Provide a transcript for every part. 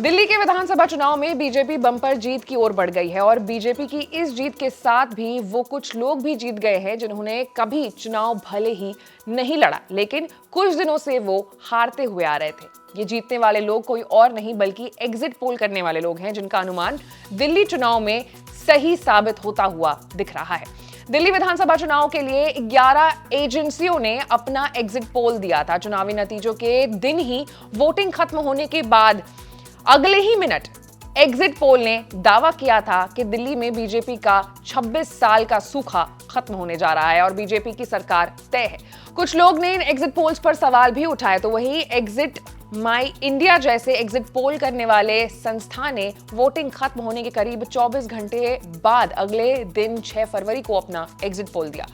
दिल्ली के विधानसभा चुनाव में बीजेपी बम्पर जीत की ओर बढ़ गई है और बीजेपी की इस जीत के साथ भी वो कुछ लोग भी जीत गए हैं जिन्होंने कभी चुनाव भले ही नहीं लड़ा, लेकिन कुछ दिनों से वो हारते हुए आ रहे थे। ये जीतने वाले लोग कोई और नहीं बल्कि एग्जिट पोल करने वाले लोग हैं, जिनका अनुमान दिल्ली चुनाव में सही साबित होता हुआ दिख रहा है। दिल्ली विधानसभा चुनाव के लिए 11 एजेंसियों ने अपना एग्जिट पोल दिया था। चुनावी नतीजों के दिन ही वोटिंग खत्म होने के बाद अगले ही मिनट एग्जिट पोल ने दावा किया था कि दिल्ली में बीजेपी का 26 साल का सूखा खत्म होने जा रहा है और बीजेपी की सरकार तय है। कुछ लोग ने इन एग्जिट पोल्स पर सवाल भी उठाए, तो वही एग्जिट माई इंडिया जैसे एग्जिट पोल करने वाले संस्था ने वोटिंग खत्म होने के करीब 24 घंटे बाद अगले दिन 6 फरवरी को अपना एग्जिट पोल दिया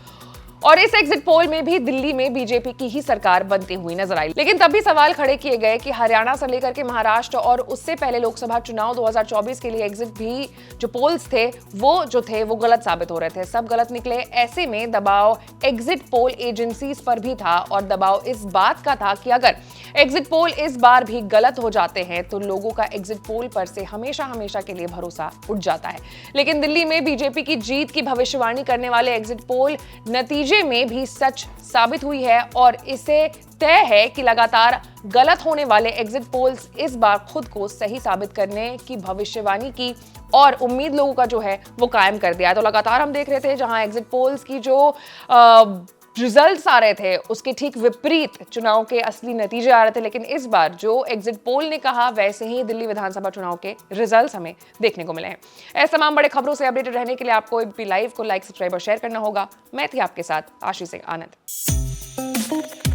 और इस एग्जिट पोल में भी दिल्ली में बीजेपी की ही सरकार बनती हुई नजर आई। लेकिन तब भी सवाल खड़े किए गए कि हरियाणा से लेकर के महाराष्ट्र और उससे पहले लोकसभा चुनाव 2024 के लिए एग्जिट भी जो पोल्स थे वो गलत साबित हो रहे थे, सब गलत निकले। ऐसे में दबाव एग्जिट पोल एजेंसीज पर भी था और दबाव इस बात का था कि अगर एग्जिट पोल इस बार भी गलत हो जाते हैं तो लोगों का एग्जिट पोल पर से हमेशा हमेशा के लिए भरोसा उठ जाता है। लेकिन दिल्ली में बीजेपी की जीत की भविष्यवाणी करने वाले एग्जिट पोल नतीजे में भी सच साबित हुई है और इसे तय है कि लगातार गलत होने वाले एग्जिट पोल्स इस बार खुद को सही साबित करने की भविष्यवाणी की और उम्मीद लोगों का जो है वो कायम कर दिया। तो लगातार हम देख रहे थे जहां एग्जिट पोल्स की जो रिजल्ट्स आ रहे थे उसके ठीक विपरीत चुनाव के असली नतीजे आ रहे थे, लेकिन इस बार जो एग्जिट पोल ने कहा वैसे ही दिल्ली विधानसभा चुनाव के रिजल्ट्स हमें देखने को मिले हैं। ऐसे तमाम बड़े खबरों से अपडेटेड रहने के लिए आपको एबीपी लाइव को लाइक, सब्सक्राइब और शेयर करना होगा। मैं थी आपके साथ आशीष सिंह आनंद।